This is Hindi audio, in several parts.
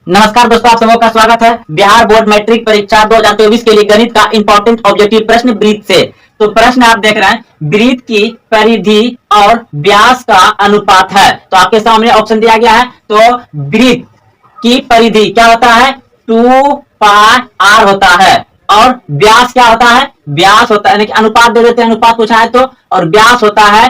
नमस्कार दोस्तों, आप सबों का स्वागत है बिहार बोर्ड मैट्रिक परीक्षा 2024 के लिए गणित का इंपॉर्टेंट ऑब्जेक्टिव प्रश्न वृत्त से। तो प्रश्न आप देख रहे हैं, वृत्त की परिधि और व्यास का अनुपात है। तो आपके सामने ऑप्शन दिया गया है। तो वृत्त की परिधि क्या होता है? 2 पाई r होता है। और व्यास क्या होता है? व्यास होता है, अनुपात दे देते हैं, अनुपात पूछा है तो। और व्यास होता है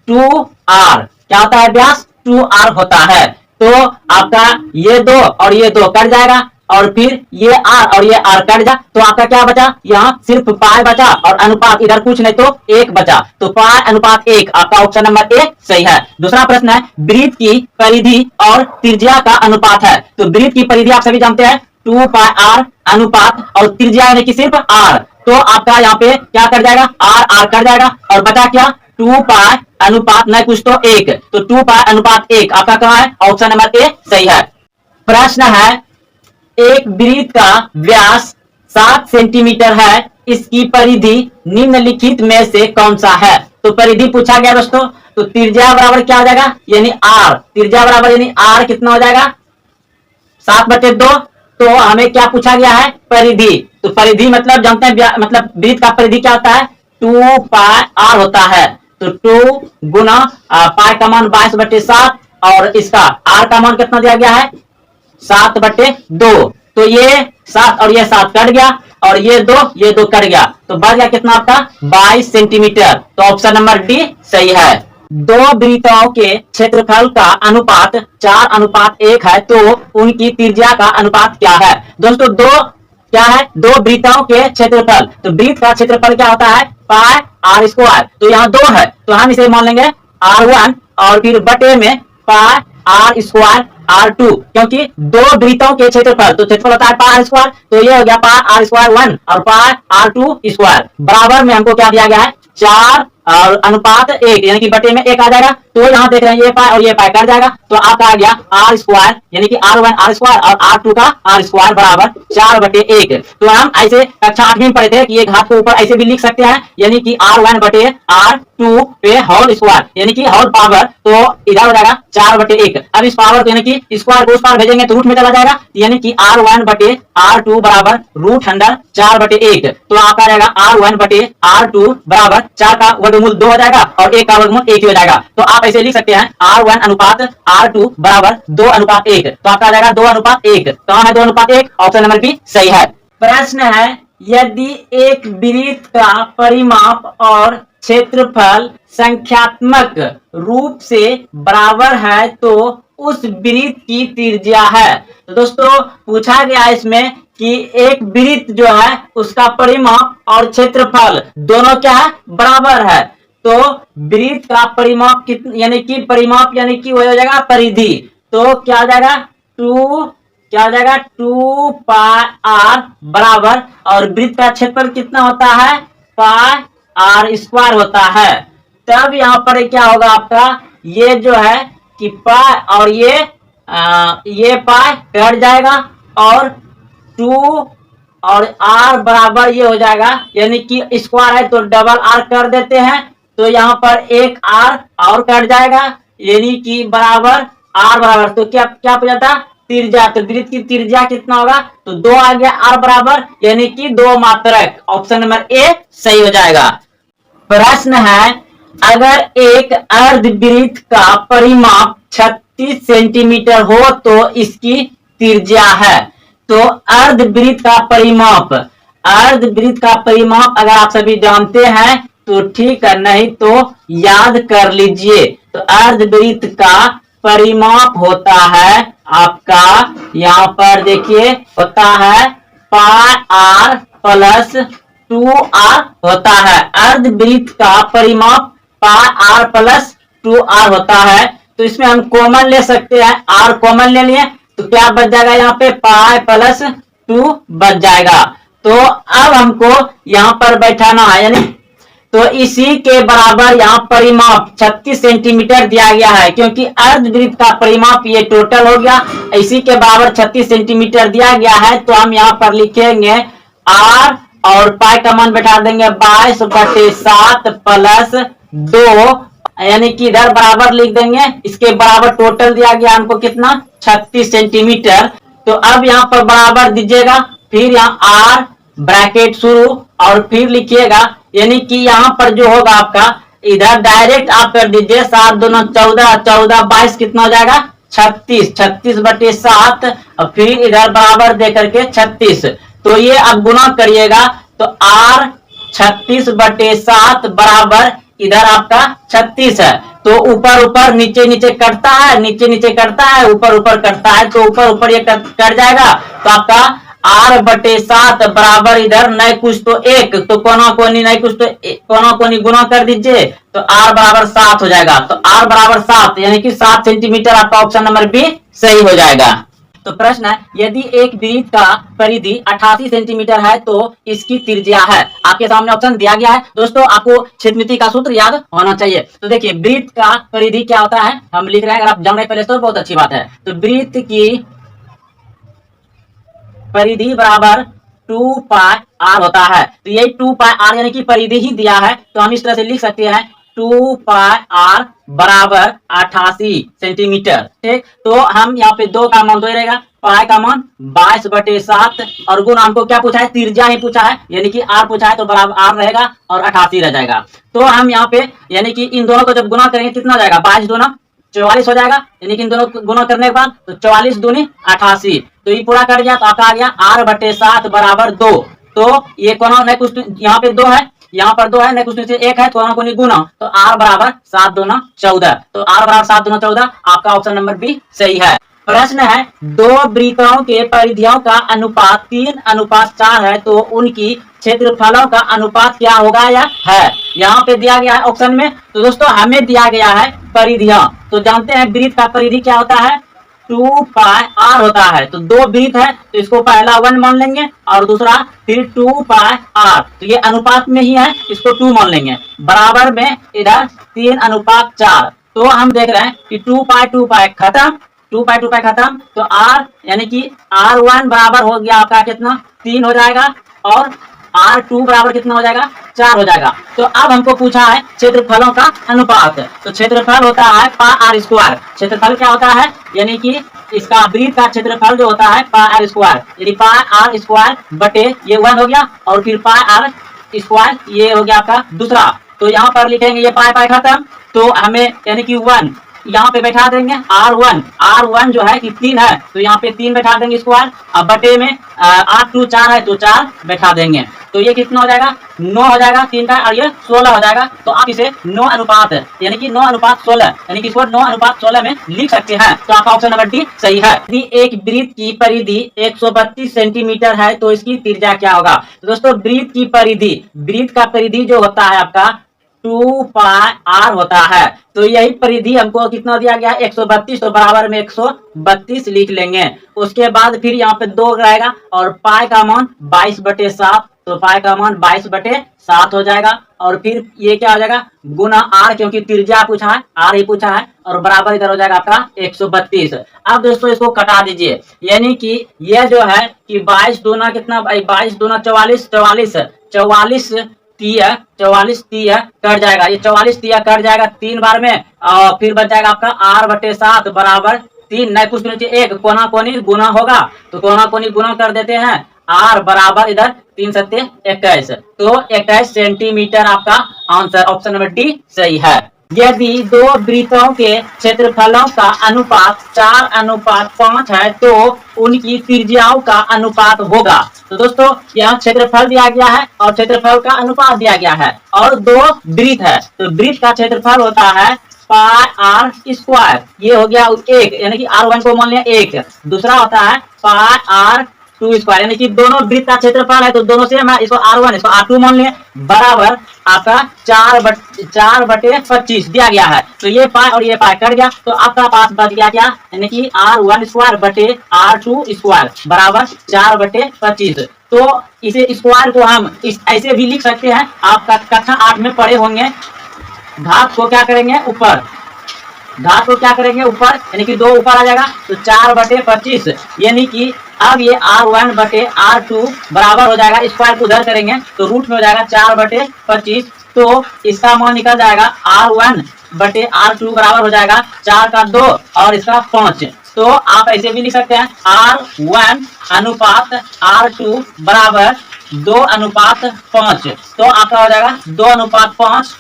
2r। क्या होता है? व्यास 2r होता है। तो आपका ये दो और ये दो कट जाएगा, और फिर ये r और ये r कट जा, तो आपका क्या बचा? यहाँ सिर्फ पाई बचा और अनुपात इधर कुछ नहीं तो 1 बचा। तो पाई अनुपात 1, आपका ऑप्शन नंबर ए सही है। दूसरा प्रश्न है, वृत्त की परिधि और त्रिज्या का अनुपात है। तो वृत्त की परिधि आप सभी जानते हैं 2 पाई r अनुपात, और त्रिज्या यानी कि सिर्फ r। तो आपका यहाँ पे क्या कट जाएगा? r कट जाएगा, और बचा क्या? 2 पाई अनुपात नहीं कुछ तो 1। तो 2 पाई अनुपात 1 आपका कहाँ है? ऑप्शन नंबर ए सही है। प्रश्न है, एक वृत्त का व्यास 7 सेंटीमीटर है, इसकी परिधि निम्नलिखित में से कौन सा है? तो परिधि पूछा गया दोस्तों। तो त्रिज्या बराबर क्या हो जाएगा? यानी r। त्रिज्या बराबर यानी r कितना हो जाएगा? 7/2। तो हमें क्या पूछा गया है? परिधि। तो परिधि मतलब जानते हैं, मतलब वृत्त का परिधि क्या होता है? 2 पाई r होता है। तो 2 गुना पाई का मान 22/7, और इसका r का मान कितना दिया गया है? 7/2। तो ये 7 और ये 7 कट गया, और ये 2 कट गया, तो बच गया कितना आपका? 22 सेंटीमीटर। तो ऑप्शन नंबर डी सही है। दो वृत्तों के क्षेत्रफल का अनुपात 4:1 है, तो उनकी त्रिज्या का अनुपात क्या है? दोस्तों दो क्या है? दो वृत्तों के क्षेत्रफल। तो वृत्त का क्षेत्रफल क्या होता है? पाई r स्क्वायर। तो यहाँ 2 है, तो हम इसे मान लेंगे r1, और फिर बटे में पाई r स्क्वायर r2, क्योंकि दो वृत्तों के क्षेत्रफल, तो क्षेत्रफल होता है पाई r स्क्वायर। तो ये हो गया पाई r स्क्वायर 1 और पाई r2 स्क्वायर। बराबर में हमको क्या दिया गया है? 4 और अनुपात 1, यानी कि बटे में 1 आ जाएगा। तो यहाँ देख रहे हैं ये पाई और ये पाई कट जाएगा, तो आपका आ गया r स्क्वायर, यानी कि r1 r स्क्वायर और r2 का r स्क्वायर बराबर 4/1। तो हम ऐसे कक्षा 8 में पढ़े थे कि ये घात को ऊपर ऐसे भी लिख सकते हैं, यानी कि r1/r2 पे होल स्क्वायर, यानी कि होल पावर। तो इधर हो जाएगा 4/1। अब इस पावर को, यानी कि स्क्वायर को उस पार भेजेंगे तो रूट में चला जाएगा, यानी कि r1/r2 बराबर √4/1। तो आपका आ जाएगा r1/r2 बराबर 4 का वर्गमूल 2 हो जाएगा, और 1 का वर्गमूल 1 हो जाएगा। तो आप ऐसे लिख सकते हैं r1 अनुपात r2 बराबर 2:1। तो आपका आ जाएगा 2:1। कहाँ है 2:1? ऑप्शन नंबर बी सही है। प्रश्न है, यदि एक वृत्त का परिमाप और क्षेत्रफल संख्यात्मक रूप से बराबर है, तो उस वृत्त की त्रिज्या है। तो दोस्तों पूछा गया इसमें कि एक वृत्त जो है उसका परिमाप और क्षेत्रफल दोनों क्या है? बराबर है। तो वृत्त का परिमाप कितना, यानी कि परिमाप यानी कि हो जाएगा परिधि। तो क्या हो जाएगा? 2 पाई r बराबर, और वृत्त का क्षेत्रफल कितना होता है? पाई r स्क्वायर होता है। तब यहाँ पर क्या होगा आपका? ये जो है कि पाई और ये पाई कट जाएगा, और 2 और r बराबर ये हो जाएगा, यानी कि स्क्वायर है तो डबल r कर देते हैं, तो यहाँ पर एक r और कट जाएगा, यानी कि बराबर r बराबर, तो क्या हो जाता? त्रिज्या। तो वृत्त की त्रिज्या कितना होगा? तो 2 आ गया r बराबर, यानी कि 2 मात्रक। ऑप्शन नंबर ए सही हो जाएगा। प्रश्न है, अगर एक अर्धवृत्त का परिमाप 36 सेंटीमीटर हो तो इसकी त्रिज्या है। तो अर्धवृत्त का परिमाप अगर आप सभी जानते हैं तो ठीक है, नहीं तो याद कर लीजिए। तो अर्धवृत्त का परिमाप होता है आपका, यहाँ पर देखिए, होता है पाई r प्लस 2r होता है। अर्धवृत्त का परिमाप पाई r प्लस 2r होता है। तो इसमें हम कॉमन ले सकते हैं, r कॉमन ले लिए तो क्या बच जाएगा? यहाँ पे पाई प्लस 2 बच जाएगा। तो अब हमको यहाँ पर बैठाना है, यानी तो इसी के बराबर यहाँ परिमाप 36 सेंटीमीटर दिया गया है, क्योंकि अर्धवृत्त का परिमाप ये टोटल हो गया, इसी के बराबर 36 सेंटीमीटर दिया गया है। तो हम यहाँ पर लिखेंगे r, और पाई का मान बैठा देंगे 22/7 प्लस 2, यानी कि इधर बराबर लिख देंगे, इसके बराबर टोटल दिया गया हमको कितना? 36 सेंटीमीटर। तो अब यहाँ पर बराबर दीजिएगा, फिर यहाँ आर ब्रैकेट शुरू और फिर लिखिएगा, यानी कि यहाँ पर जो होगा आपका इधर डायरेक्ट आप कर दीजिए 7 दूना 14, 14 22 कितना हो जाएगा 36, 36/7 और फिर इधर बराबर दे करके 36। तो ये अब गुना करिएगा तो आर 36/7 बराबर इधर आपका 36 है। तो ऊपर ऊपर नीचे नीचे कटता है, नीचे नीचे कटता है, ऊपर ऊपर कटता है, तो ऊपर ऊपर ये कट जाएगा। तो आपका R/7 बराबर इधर नहीं कुछ तो 1, तो कोना कोनी नहीं कुछ तो कोना कोनी गुना कर दीजिए तो R बराबर 7 हो जाएगा। तो R बराबर 7 यानी कि 7 सेंटीमीटर आपका ऑप्शन नंबर बी सही हो जाएगा। तो प्रश्न है, यदि एक वृत्त का परिधि 88 सेंटीमीटर है तो इसकी त्रिज्या है। आपके सामने ऑप्शन दिया गया है। दोस्तों आपको क्षेत्रमिति का सूत्र याद होना चाहिए। तो देखिए वृत्त का परिधि क्या होता है, हम लिख रहे हैं, अगर आप जान रहे पहले तो बहुत अच्छी बात है। तो वृत्त की परिधि बराबर 2πr होता है। तो यही 2πr यानी कि परिधि ही दिया है, तो हम इस तरह से लिख सकते हैं 2πr बराबर 88 सेंटीमीटर। ठीक, तो हम यहाँ पे 2 का मान 2 रहेगा, पाई का मान 22/7 और गुण हमको क्या पूछा है, त्रिज्या ही पूछा है, यानी कि r पूछा है तो बराबर r रहेगा और 88 रह जाएगा। तो हम यहाँ पे यानी कि इन दोनों को जब गुना करेंगे कितना हो जाएगा, 22 दूना 44 हो जाएगा, यानी कि इन दोनों को गुना करने के बाद तो 44 दूनी 88, तो ये पूरा कर गया तो आपका आ गया R/7 बराबर 2। तो ये कोना नहीं कुछ यहाँ पे 2 है, यहाँ पर 2 है, नहीं कुछ नीचे 1 है, कोना कोनी गुना, तो R बराबर 7 दूना 14। तो R बराबर 7 दूना 14 आपका ऑप्शन नंबर बी सही है। प्रश्न है, दो वृत्तों के परिधियों का अनुपात 3:4 है तो उनकी क्षेत्रफलों का अनुपात क्या होगा या है। यहाँ पे दिया गया है ऑप्शन में। तो दोस्तों हमें दिया गया है परिधियां, तो जानते हैं वृत्त का परिधि क्या होता है, 2πr होता है। तो दो वृत्त है तो इसको पहला 1 मान लेंगे और दूसरा फिर 2πr, तो ये अनुपात में ही है, इसको 2 मान लेंगे, बराबर में इधर 3:4। तो हम देख रहे हैं कि 2π खत्म, 2π खत्म, तो r यानी कि r1 बराबर हो गया आपका कितना 3 हो जाएगा और r2 बराबर कितना हो जाएगा 4 हो जाएगा। तो अब हमको पूछा है क्षेत्रफलों का अनुपात। तो क्षेत्रफल होता है πr²। क्षेत्रफल क्या होता है, यानी कि इसका वृत्त का क्षेत्रफल जो होता है πr², यानी πr² बटे ये 1 हो गया और फिर πr² ये हो गया आपका दूसरा। तो यहाँ पर लिखेंगे ये पाई खत्म, तो हमें यानी कि 1 यहाँ पे बैठा देंगे, R1 जो है कि 3 है तो यहाँ पे 3 बैठा देंगे स्क्वायर, अब बटे में R2 4 है तो 4 बैठा देंगे, तो ये कितना हो जाएगा 9 हो जाएगा 3 का, और ये 16 हो जाएगा। तो आप इसे 9 यानी कि 9:16 यानी कि इसको 9:16 में लिख सकते हैं। तो आपका ऑप्शन नंबर डी सही है। यदि एक वृत्त की परिधि 132 सेंटीमीटर है तो इसकी त्रिज्या क्या होगा। तो दोस्तों वृत्त का परिधि जो होता है आपका 2πr होता है। तो यही परिधि हमको कितना दिया गया है 132, तो बराबर में 132 लिख लेंगे। उसके बाद फिर यहाँ पे 2 रहेगा और पाई का मान 22/7, तो पाई का मान 22/7 हो जाएगा और फिर ये क्या हो जाएगा गुना r, क्योंकि त्रिज्या पूछा है, r ही पूछा है, और बराबर इधर हो जाएगा आपका 132। अब दोस्तों इसको कटा दीजिए, यानी कि ये जो है कि 22 दूना कितना, 22 दूना 44, 44 तीया कट जाएगा, ये 44 तीया कट जाएगा 3 बार में, और फिर बच जाएगा आपका R/7 बराबर 3, नहीं कुछ नीचे 1, कोना कोनी गुना होगा तो कोना कोनी गुना कर देते हैं, R बराबर इधर 3 सत्ते 21, तो 21 सेंटीमीटर आपका आंसर ऑप्शन नंबर डी सही है। यदि दो वृत्तों के क्षेत्रफलों का अनुपात 4:5 है तो उनकी त्रिज्याओं का अनुपात होगा। तो दोस्तों यहाँ क्षेत्रफल दिया गया है और क्षेत्रफल का अनुपात दिया गया है, और दो वृत्त है तो वृत्त का क्षेत्रफल होता है πr², ये हो गया 1, यानी कि R1 को मान लिया 1, दूसरा होता है πr² यानी कि दोनों वृत्त का क्षेत्रफल है तो दोनों से हम इसको R1 इसको R2 मान लिए, बराबर आपका 4/25 दिया गया है। तो ये पाई और ये पाई कट गया, तो आपका पास बच गया क्या, यानी कि R1² बटे R2² बराबर 4/25। तो इसे स्क्वायर को हम ऐसे भी लिख सकते हैं, आप कक्षा 8 में पढ़े होंगे, घात को क्या करेंगे ऊपर, यानी कि 2 ऊपर आ जाएगा तो 4/25, यानी कि अब ये R1 बटे R2 बराबर हो जाएगा, स्क्वायर को उधर करेंगे तो रूट में हो जाएगा 4/25, तो इसका मान निकल जाएगा R1 बटे R2 बराबर हो जाएगा 4 का 2 और इसका 5, तो आप ऐसे भी लिख सकते हैं R1 अनुपात R2 बराबर 2:5। तो आपका हो जाएगा 2:5।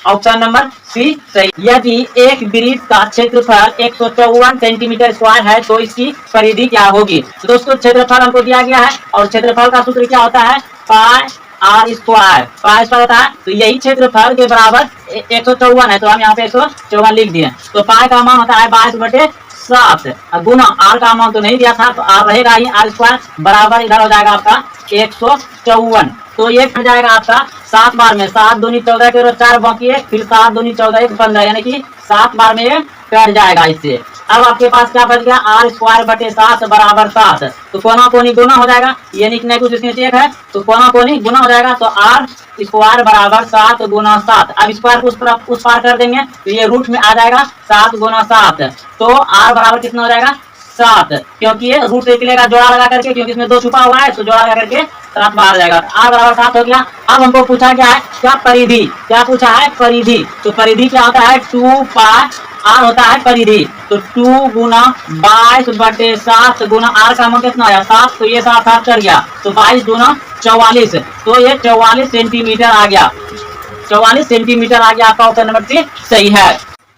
ऑप्शन नंबर सी सही। यदि एक वृत्त का क्षेत्रफल 154 सेंटीमीटर स्क्वायर है तो इसकी परिधि क्या होगी। तो दोस्तों क्षेत्रफल हमको दिया गया है और क्षेत्रफल का सूत्र क्या होता है, पाई आर स्क्वायर। पाई स्क्वायर होता है, तो यही क्षेत्रफल के बराबर 154 है, तो हम यहाँ पे 154 लिख दिए। तो पाई का मान होता है 22/7 गुना आर का मान तो नहीं दिया था, तो आर रहेगा ही, आर स्क्वायर बराबर इधर हो जाएगा आपका 154। तो ये कट जाएगा आपका 7 बार में, 7 दूनी 14 के 4 बाकी है, फिर 7 दूनी 14 1 15, यानी कि 7 बार में ये कट जाएगा इससे। अब आपके पास क्या बच गया, आर स्क्वायर बटे 7 बराबर 7। तो कोना कोनी गुना हो जाएगा, यानी कि नहीं कुछ इसमें चेक है, तो कोना कोनी गुना हो जाएगा। तो आर स्क्वायर बराबर 7 गुना 7। अब स्क्वायर को उस पार कर देंगे तो ये रूट में आ जाएगा 7 गुना 7। तो आर बराबर कितना हो जाएगा 7, क्योंकि ये रूट निकलेगा जोड़ा लगा करके, क्योंकि इसमें 2 छुपा हुआ है, तो जोड़ा लगा करके 7 बाहर जाएगा। आर बराबर 7 हो गया। अब हमको पूछा क्या है, क्या परिधि, क्या पूछा है परिधि। तो परिधि क्या होता है 2 पाई आर होता है परिधि। तो 2 गुना 22/7 गुना आर का मान कितना आया 7, तो ये 7 कर गया, तो 22 गुना 44, तो ये 44 सेंटीमीटर आ गया। 44 सेंटीमीटर आ गया, आपका ऑप्शन नंबर 3 सही है।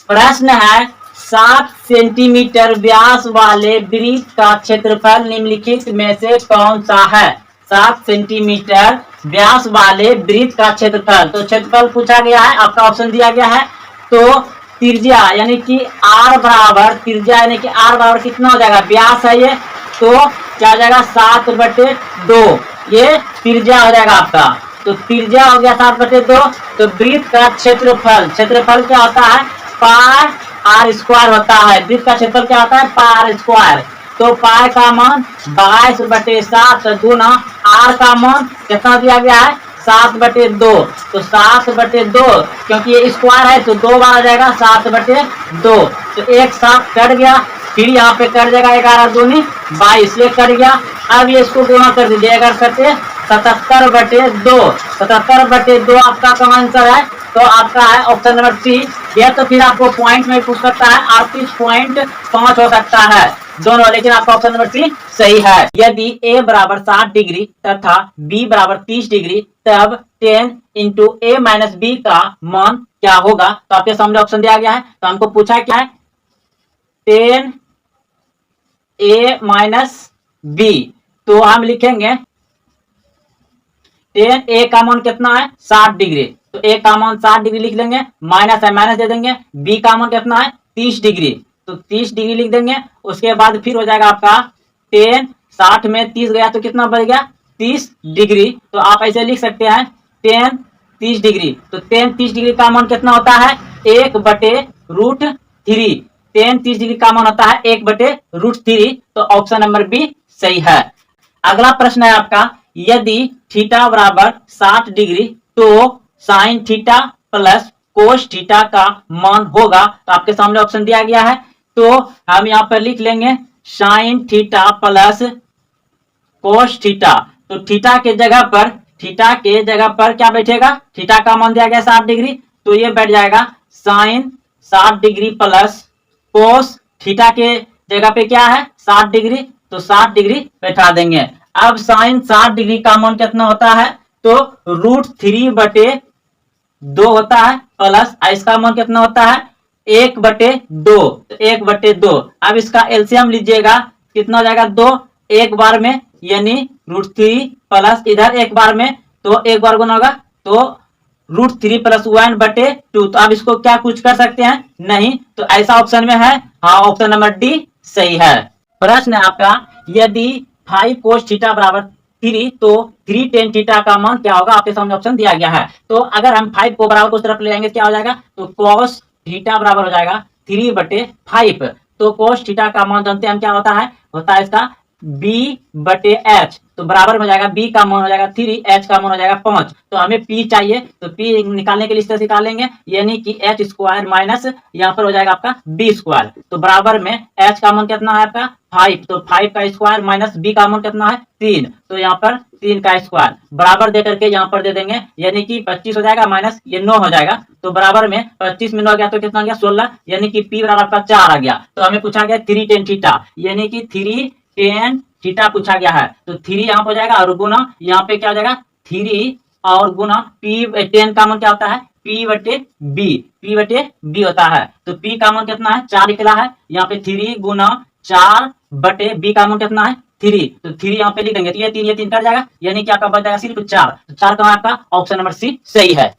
प्रश्न है 7 सेंटीमीटर व्यास वाले वृत्त का क्षेत्रफल निम्नलिखित में से कौन सा है। 7 सेंटीमीटर व्यास वाले वृत्त का क्षेत्रफल, तो क्षेत्रफल पूछा गया है, आपका ऑप्शन दिया गया है। तो त्रिज्या यानी कि आर बराबर, त्रिज्या यानी कि आर बराबर कितना हो जाएगा, व्यास है ये, तो क्या हो जाएगा 7/2, ये त्रिज्या हो जाएगा आपका। तो त्रिज्या हो गया 7/2। तो वृत्त का क्षेत्रफल, क्षेत्रफल क्या होता है पाई आर स्क्वायर होता है। वृत्त का क्षेत्रफल क्या होता है पाई आर स्क्वायर। तो पाई का मान 22/7 गुना आर का मान कितना दिया गया है 7/2। तो 7/2, क्योंकि ये स्क्वायर है तो 2 बार आ जाएगा 7/2। तो एक 7 कट गया, फिर यहाँ पे कट जाएगा 11 दूनी 22, ये कट गया। अब ये इसको गुना कर दीजिए, अगर करते 77/2, 77/2 आपका कम आंसर है। तो आपका है ऑप्शन नंबर 3। यह तो फिर आपको पॉइंट में पूछ सकता है, 38.5 हो सकता है दोनों, लेकिन आपका ऑप्शन नंबर 3 सही है। यदि a बराबर 60 डिग्री तथा b बराबर 30 डिग्री, तब 10 इंटू a माइनस b का मान क्या होगा। तो आपके सामने ऑप्शन दिया गया है, तो हमको पूछा क्या है 10 a माइनस b। तो हम लिखेंगे 10 a का मान कितना है 60 डिग्री, तो a का मान 60 डिग्री लिख लेंगे, माइनस है माइनस दे देंगे। b का मान कितना है 30 डिग्री, तो 30 डिग्री लिख देंगे। उसके बाद फिर हो जाएगा आपका 10, 60 में 30 गया तो कितना बच गया 30 डिग्री। तो आप ऐसे लिख सकते हैं 10 30 डिग्री। तो 10 30 डिग्री का मान कितना होता है 1/√3। 10 30 डिग्री का मान होता है 1/√3। तो ऑप्शन नंबर बी सही है। अगला प्रश्न है आपका, यदि थीटा बराबर 60 डिग्री तो sine theta plus cos theta का मान होगा। तो आपके सामने ऑप्शन दिया गया है, तो हम यहाँ पर लिख लेंगे sine theta plus cos theta. तो थीटा के जगह पर, थीटा के जगह पर क्या बैठेगा, थीटा का मान दिया गया 60 डिग्री, तो ये बैठ जाएगा sine 60 degree plus cos theta के जगह पे क्या है 60 डिग्री, तो 60 डिग्री बैठा देंगे। अब साइन 60 डिग्री का मान कितना होता है, तो √3/2 होता है, प्लस इसका मान कितना होता है 1/2, 1/2। अब इसका एलसीएम लीजिएगा, कितना हो जाएगा 2 एक बार में, यानी √3 प्लस इधर एक बार में, तो एक बार गुना होगा, तो √3 + 1/2। तो अब इसको क्या कुछ कर सकते हैं नहीं, तो ऐसा ऑप्शन में है, हाँ ऑप्शन नंबर डी सही है। प्रश्न है आपका, यदि 5 cos थीटा बराबर 3, तो 3 tan थीटा का मान क्या होगा। आपके सामने ऑप्शन दिया गया है, तो अगर हम 5 को बराबर उस तरफ ले जाएंगे क्या हो जाएगा, तो cos थीटा बराबर हो जाएगा 3/5। तो cos थीटा का मान जानते हैं हम क्या होता है इसका b/h। तो बराबर में हो जाएगा बी का मान हो जाएगा 3, एच का मान हो जाएगा 5। तो हमें पी चाहिए, तो पी निकालने के लिए इस तरह से निकालेंगे, यानी कि एच स्क्वायर माइनस यहाँ पर हो जाएगा आपका बी स्क्वायर। तो बराबर में एच का मान कितना है आपका 5, तो 5 का स्क्वायर माइनस बी का मान कितना है 3, तो यहाँ पर 3 का स्क्वायर बराबर दे करके यहाँ पर दे देंगे, यानी कि 25 हो जाएगा माइनस ये 9 हो जाएगा। तो बराबर में 25 में 9 गया तो कितना गया 16, यानी कि पी बराबर का 4 आ गया। तो हमें पूछा गया 3 tan थीटा, यानी कि 3 tan थीटा पूछा गया है। तो 3 यहाँ पर हो जाएगा और गुना यहाँ पे क्या हो जाएगा 3 और गुना पी tan का मान क्या होता है P बटे बी होता है। तो P का मान कितना है 4 निकला है, यहाँ पे 3 गुना 4 बटे बी का मान कितना है 3, तो 3 यहाँ पे लिख देंगे, तो ये 3 कट जाएगा, यानी कि आपका बच जाएगा सिर्फ 4। तो 4 का आपका ऑप्शन नंबर सी सही है।